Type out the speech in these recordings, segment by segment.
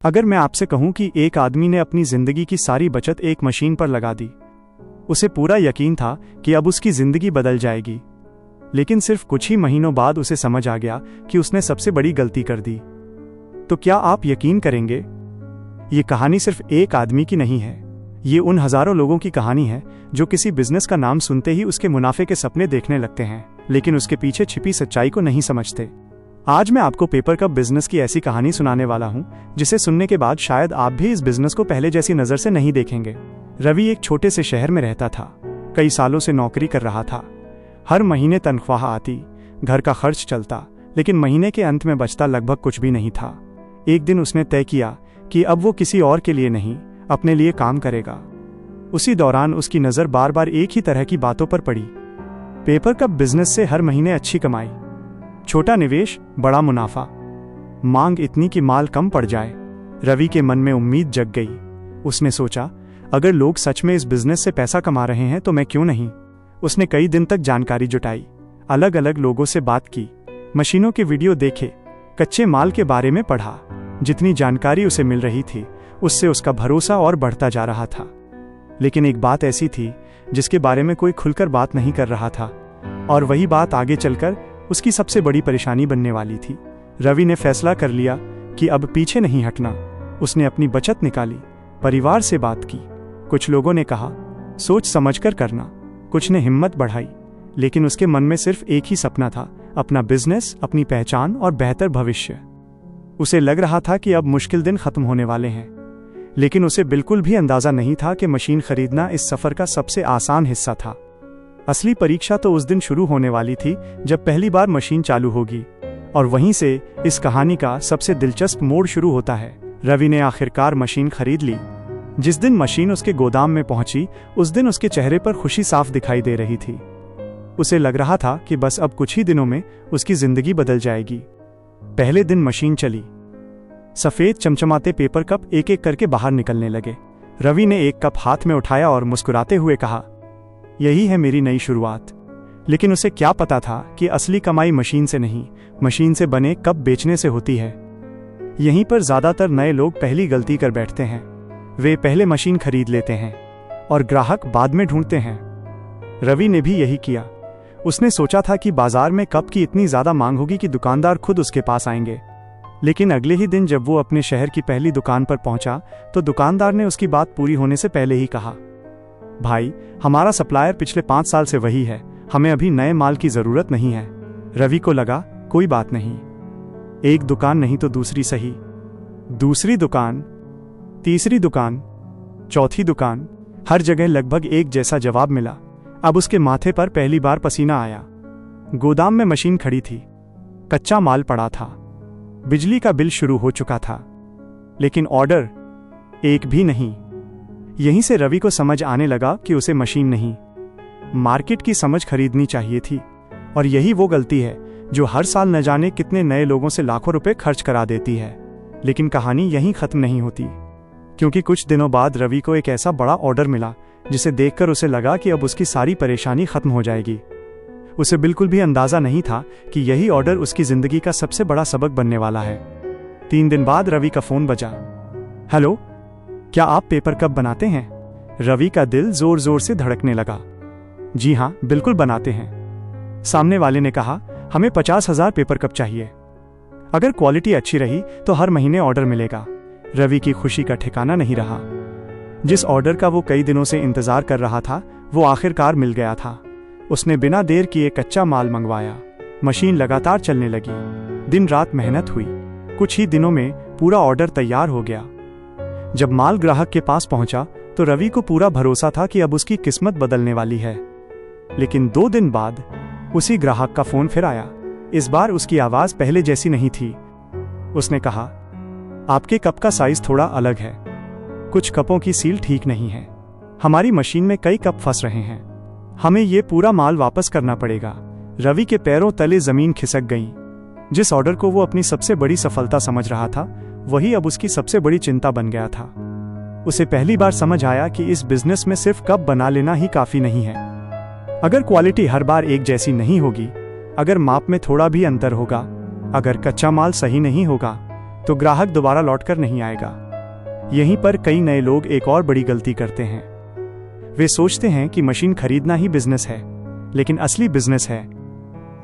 अगर मैं आपसे कहूं कि एक आदमी ने अपनी जिंदगी की सारी बचत एक मशीन पर लगा दी, उसे पूरा यकीन था कि अब उसकी जिंदगी बदल जाएगी, लेकिन सिर्फ कुछ ही महीनों बाद उसे समझ आ गया कि उसने सबसे बड़ी गलती कर दी, तो क्या आप यकीन करेंगे? ये कहानी सिर्फ एक आदमी की नहीं है, ये उन हजारों लोगों की कहानी है जो किसी बिजनेस का नाम सुनते ही उसके मुनाफे के सपने देखने लगते हैं, लेकिन उसके पीछे छिपी सच्चाई को नहीं समझते। आज मैं आपको पेपर कप बिजनेस की ऐसी कहानी सुनाने वाला हूं जिसे सुनने के बाद शायद आप भी इस बिजनेस को पहले जैसी नजर से नहीं देखेंगे। रवि एक छोटे से शहर में रहता था, कई सालों से नौकरी कर रहा था। हर महीने तनख्वाह आती, घर का खर्च चलता, लेकिन महीने के अंत में बचता लगभग कुछ भी नहीं था। एक दिन उसने तय किया कि अब वो किसी और के लिए नहीं, अपने लिए काम करेगा। उसी दौरान उसकी नजर बार बार एक ही तरह की बातों पर पड़ी। पेपर कप बिजनेस से हर महीने अच्छी कमाई, छोटा निवेश, बड़ा मुनाफा, मांग इतनी कि माल कम पड़ जाए। रवि के मन में उम्मीद जग गई। उसने सोचा, अगर लोग सच में इस बिजनेस से पैसा कमा रहे हैं तो मैं क्यों नहीं। उसने कई दिन तक जानकारी जुटाई, अलग अलग लोगों से बात की, मशीनों के वीडियो देखे, कच्चे माल के बारे में पढ़ा। जितनी जानकारी उसे मिल रही थी उससे उसका भरोसा और बढ़ता जा रहा था। लेकिन एक बात ऐसी थी जिसके बारे में कोई खुलकर बात नहीं कर रहा था, और वही बात आगे चलकर उसकी सबसे बड़ी परेशानी बनने वाली थी। रवि ने फैसला कर लिया कि अब पीछे नहीं हटना। उसने अपनी बचत निकाली, परिवार से बात की। कुछ लोगों ने कहा, सोच समझकर करना, कुछ ने हिम्मत बढ़ाई, लेकिन उसके मन में सिर्फ एक ही सपना था, अपना बिजनेस, अपनी पहचान और बेहतर भविष्य। उसे लग रहा था कि अब मुश्किल दिन खत्म होने वाले हैं, लेकिन उसे बिल्कुल भी अंदाजा नहीं था कि मशीन खरीदना इस सफर का सबसे आसान हिस्सा था। असली परीक्षा तो उस दिन शुरू होने वाली थी जब पहली बार मशीन चालू होगी, और वहीं से इस कहानी का सबसे दिलचस्प मोड़ शुरू होता है। रवि ने आखिरकार मशीन खरीद ली। जिस दिन मशीन उसके गोदाम में पहुंची, उस दिन उसके चेहरे पर खुशी साफ दिखाई दे रही थी। उसे लग रहा था कि बस अब कुछ ही दिनों में उसकी जिंदगी बदल जाएगी। पहले दिन मशीन चली, सफेद चमचमाते पेपर कप एक एक करके बाहर निकलने लगे। रवि ने एक कप हाथ में उठाया और मुस्कुराते हुए कहा, यही है मेरी नई शुरुआत। लेकिन उसे क्या पता था कि असली कमाई मशीन से नहीं, मशीन से बने कप बेचने से होती है। यहीं पर ज्यादातर नए लोग पहली गलती कर बैठते हैं। वे पहले मशीन खरीद लेते हैं और ग्राहक बाद में ढूंढते हैं। रवि ने भी यही किया। उसने सोचा था कि बाजार में कप की इतनी ज्यादा मांग होगी कि दुकानदार खुद उसके पास आएंगे। लेकिन अगले ही दिन जब वो अपने शहर की पहली दुकान पर पहुंचा तो दुकानदार ने उसकी बात पूरी होने से पहले ही कहा, भाई, हमारा सप्लायर पिछले 5 साल से वही है, हमें अभी नए माल की जरूरत नहीं है। रवि को लगा, कोई बात नहीं, एक दुकान नहीं तो दूसरी सही। दूसरी दुकान, तीसरी दुकान, चौथी दुकान, हर जगह लगभग एक जैसा जवाब मिला। अब उसके माथे पर पहली बार पसीना आया। गोदाम में मशीन खड़ी थी, कच्चा माल पड़ा था, बिजली का बिल शुरू हो चुका था, लेकिन ऑर्डर एक भी नहीं। यहीं से रवि को समझ आने लगा कि उसे मशीन नहीं, मार्केट की समझ खरीदनी चाहिए थी। और यही वो गलती है जो हर साल न जाने कितने नए लोगों से लाखों रुपए खर्च करा देती है। लेकिन कहानी यहीं खत्म नहीं होती, क्योंकि कुछ दिनों बाद रवि को एक ऐसा बड़ा ऑर्डर मिला जिसे देखकर उसे लगा कि अब उसकी सारी परेशानी खत्म हो जाएगी। उसे बिल्कुल भी अंदाजा नहीं था कि यही ऑर्डर उसकी जिंदगी का सबसे बड़ा सबक बनने वाला है। 3 दिन बाद रवि का फोन बजा। हेलो, क्या आप पेपर कप बनाते हैं? रवि का दिल जोर जोर से धड़कने लगा। जी हाँ, बिल्कुल बनाते हैं। सामने वाले ने कहा, हमें 50,000 पेपर कप चाहिए। अगर क्वालिटी अच्छी रही तो हर महीने ऑर्डर मिलेगा। रवि की खुशी का ठिकाना नहीं रहा। जिस ऑर्डर का वो कई दिनों से इंतजार कर रहा था वो आखिरकार मिल गया था। उसने बिना देर किए कच्चा माल मंगवाया। मशीन लगातार चलने लगी, दिन रात मेहनत हुई। कुछ ही दिनों में पूरा ऑर्डर तैयार हो गया। जब माल ग्राहक के पास पहुंचा तो रवि को पूरा भरोसा था कि अब उसकी किस्मत बदलने वाली है। लेकिन 2 दिन बाद उसी ग्राहक का फोन फिर आया। इस बार उसकी आवाज पहले जैसी नहीं थी। उसने कहा, आपके कप का साइज थोड़ा अलग है, कुछ कपों की सील ठीक नहीं है, हमारी मशीन में कई कप फंस रहे हैं, हमें ये पूरा माल वापस करना पड़ेगा। रवि के पैरों तले जमीन खिसक गई। जिस ऑर्डर को वो अपनी सबसे बड़ी सफलता समझ रहा था वही अब उसकी सबसे बड़ी चिंता बन गया था। उसे पहली बार समझ आया कि इस बिजनेस में सिर्फ कप बना लेना ही काफी नहीं है। अगर क्वालिटी हर बार एक जैसी नहीं होगी, अगर माप में थोड़ा भी अंतर होगा, अगर कच्चा माल सही नहीं होगा, तो ग्राहक दोबारा लौटकर नहीं आएगा। यहीं पर कई नए लोग एक और बड़ी गलती करते हैं। वे सोचते हैं कि मशीन खरीदना ही बिजनेस है, लेकिन असली बिजनेस है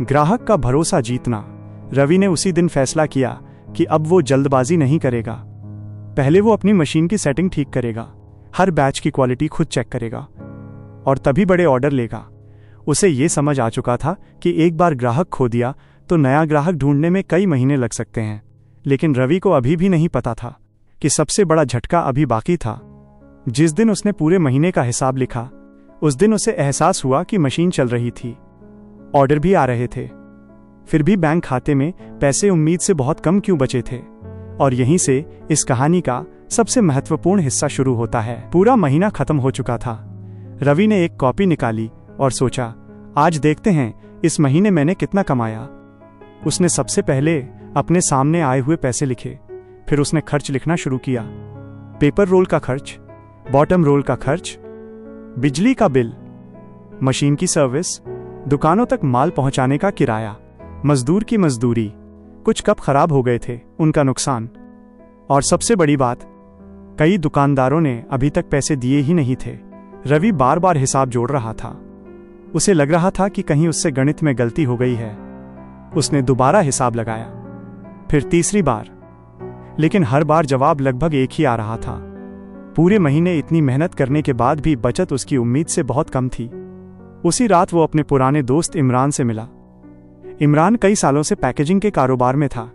ग्राहक का भरोसा जीतना। रवि ने उसी दिन फैसला किया कि अब वो जल्दबाजी नहीं करेगा। पहले वो अपनी मशीन की सेटिंग ठीक करेगा, हर बैच की क्वालिटी खुद चेक करेगा और तभी बड़े ऑर्डर लेगा। उसे ये समझ आ चुका था कि एक बार ग्राहक खो दिया तो नया ग्राहक ढूंढने में कई महीने लग सकते हैं। लेकिन रवि को अभी भी नहीं पता था कि सबसे बड़ा झटका अभी बाकी था। जिस दिन उसने पूरे महीने का हिसाब लिखा, उस दिन उसे एहसास हुआ कि मशीन चल रही थी, ऑर्डर भी आ रहे थे, फिर भी बैंक खाते में पैसे उम्मीद से बहुत कम क्यों बचे थे। और यहीं से इस कहानी का सबसे महत्वपूर्ण हिस्सा शुरू होता है। पूरा महीना खत्म हो चुका था। रवि ने एक कॉपी निकाली और सोचा, आज देखते हैं इस महीने मैंने कितना कमाया। उसने सबसे पहले अपने सामने आए हुए पैसे लिखे, फिर उसने खर्च लिखना शुरू किया। पेपर रोल का खर्च, बॉटम रोल का खर्च, बिजली का बिल, मशीन की सर्विस, दुकानों तक माल पहुंचाने का किराया, मजदूर की मजदूरी, कुछ कप खराब हो गए थे उनका नुकसान, और सबसे बड़ी बात, कई दुकानदारों ने अभी तक पैसे दिए ही नहीं थे। रवि बार बार हिसाब जोड़ रहा था। उसे लग रहा था कि कहीं उससे गणित में गलती हो गई है। उसने दोबारा हिसाब लगाया, फिर तीसरी बार, लेकिन हर बार जवाब लगभग एक ही आ रहा था। पूरे महीने इतनी मेहनत करने के बाद भी बचत उसकी उम्मीद से बहुत कम थी। उसी रात वो अपने पुराने दोस्त इमरान से मिला। इमरान कई सालों से पैकेजिंग के कारोबार में था।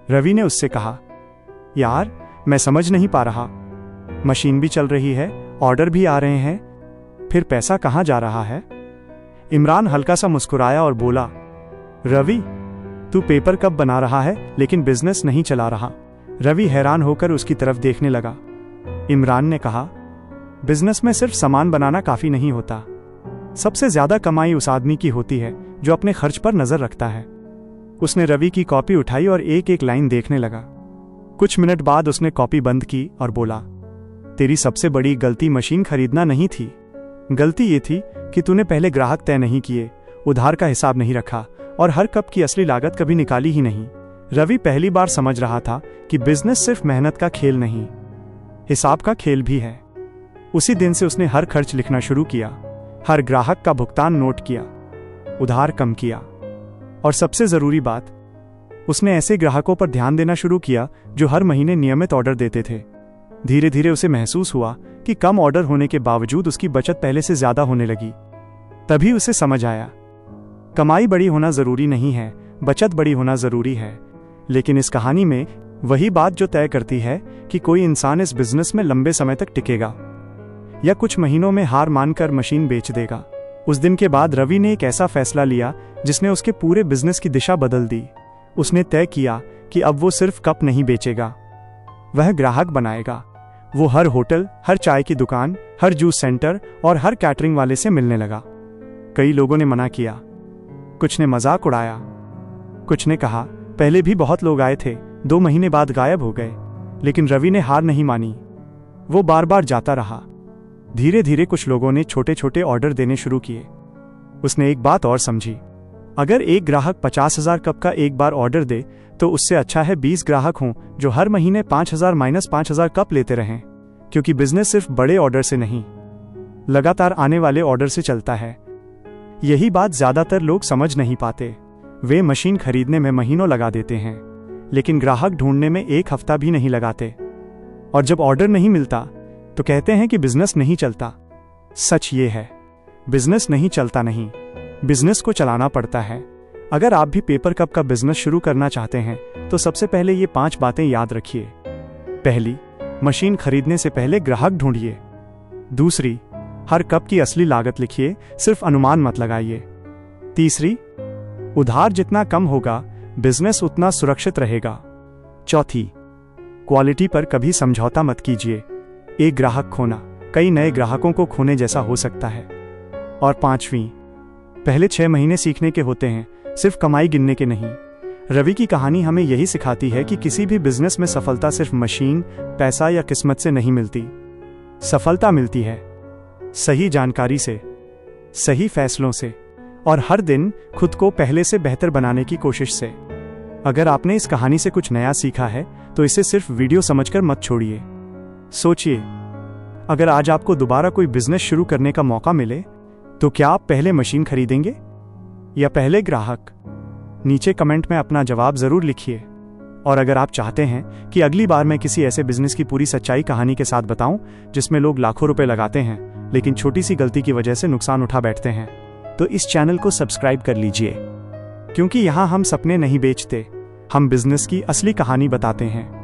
रवि ने उससे कहा, यार मैं समझ नहीं पा रहा, मशीन भी चल रही है, ऑर्डर भी आ रहे हैं, फिर पैसा कहाँ जा रहा है। इमरान हल्का सा मुस्कुराया और बोला, रवि तू पेपर कप बना रहा है लेकिन बिजनेस नहीं चला रहा। रवि हैरान होकर उसकी तरफ देखने लगा। इमरान ने कहा, बिजनेस में सिर्फ सामान बनाना काफी नहीं होता। सबसे ज्यादा कमाई उस आदमी की होती है जो अपने खर्च पर नजर रखता है। उसने रवि की कॉपी उठाई और एक एक लाइन देखने लगा। कुछ मिनट बाद उसने कॉपी बंद की और बोला, तेरी सबसे बड़ी गलती मशीन खरीदना नहीं थी। गलती ये थी कि तूने पहले ग्राहक तय नहीं किए, उधार का हिसाब नहीं रखा और हर कप की असली लागत कभी निकाली ही नहीं। रवि पहली बार समझ रहा था कि बिजनेस सिर्फ मेहनत का खेल नहीं, हिसाब का खेल भी है। उसी दिन से उसने हर खर्च लिखना शुरू किया, हर ग्राहक का भुगतान नोट किया, उधार कम किया और सबसे जरूरी बात, उसने ऐसे ग्राहकों पर ध्यान देना शुरू किया जो हर महीने नियमित ऑर्डर देते थे। धीरे धीरे उसे महसूस हुआ कि कम ऑर्डर होने के बावजूद उसकी बचत पहले से ज्यादा होने लगी। तभी उसे समझ आया, कमाई बड़ी होना जरूरी नहीं है, बचत बड़ी होना जरूरी है। लेकिन इस कहानी में वही बात जो तय करती है कि कोई इंसान इस बिजनेस में लंबे समय तक टिकेगा या कुछ महीनों में हार मानकर मशीन बेच देगा। उस दिन के बाद रवि ने एक ऐसा फैसला लिया जिसने उसके पूरे बिजनेस की दिशा बदल दी। उसने तय किया कि अब वो सिर्फ कप नहीं बेचेगा, वह ग्राहक बनाएगा। वो हर होटल, हर चाय की दुकान, हर जूस सेंटर और हर कैटरिंग वाले से मिलने लगा। कई लोगों ने मना किया, कुछ ने मजाक उड़ाया, कुछ ने कहा पहले भी बहुत लोग आए थे, 2 महीने बाद गायब हो गए। लेकिन रवि ने हार नहीं मानी। वो बार बार जाता रहा। धीरे धीरे कुछ लोगों ने छोटे छोटे ऑर्डर देने शुरू किए। उसने एक बात और समझी, अगर एक ग्राहक 50,000 कप का एक बार ऑर्डर दे तो उससे अच्छा है 20 ग्राहक हों जो हर महीने 5,000-5,000 कप लेते रहें। क्योंकि बिजनेस सिर्फ बड़े ऑर्डर से नहीं, लगातार आने वाले ऑर्डर से चलता है। यही बात ज्यादातर लोग समझ नहीं पाते। वे मशीन खरीदने में महीनों लगा देते हैं, लेकिन ग्राहक ढूंढने में 1 हफ्ता भी नहीं लगाते। और जब ऑर्डर नहीं मिलता तो कहते हैं कि बिजनेस नहीं चलता। सच ये है, बिजनेस नहीं चलता नहीं, बिजनेस को चलाना पड़ता है। अगर आप भी पेपर कप का बिजनेस शुरू करना चाहते हैं तो सबसे पहले ये 5 बातें याद रखिए। पहली, मशीन खरीदने से पहले ग्राहक ढूंढिए। दूसरी, हर कप की असली लागत लिखिए, सिर्फ अनुमान मत लगाइए। तीसरी, उधार जितना कम होगा बिजनेस उतना सुरक्षित रहेगा। चौथी, क्वालिटी पर कभी समझौता मत कीजिए। एक ग्राहक खोना कई नए ग्राहकों को खोने जैसा हो सकता है। और पांचवी, पहले 6 महीने सीखने के होते हैं, सिर्फ कमाई गिनने के नहीं। रवि की कहानी हमें यही सिखाती है कि किसी भी बिजनेस में सफलता सिर्फ मशीन, पैसा या किस्मत से नहीं मिलती। सफलता मिलती है सही जानकारी से, सही फैसलों से और हर दिन खुद को पहले से बेहतर बनाने की कोशिश से। अगर आपने इस कहानी से कुछ नया सीखा है तो इसे सिर्फ वीडियो समझकर मत छोड़िए। सोचिए, अगर आज आपको दोबारा कोई बिजनेस शुरू करने का मौका मिले तो क्या आप पहले मशीन खरीदेंगे या पहले ग्राहक? नीचे कमेंट में अपना जवाब जरूर लिखिए। और अगर आप चाहते हैं कि अगली बार मैं किसी ऐसे बिजनेस की पूरी सच्चाई कहानी के साथ बताऊं जिसमें लोग लाखों रुपए लगाते हैं लेकिन छोटी सी गलती की वजह से नुकसान उठा बैठते हैं, तो इस चैनल को सब्सक्राइब कर लीजिए, क्योंकि यहां हम सपने नहीं बेचते, हम बिजनेस की असली कहानी बताते हैं।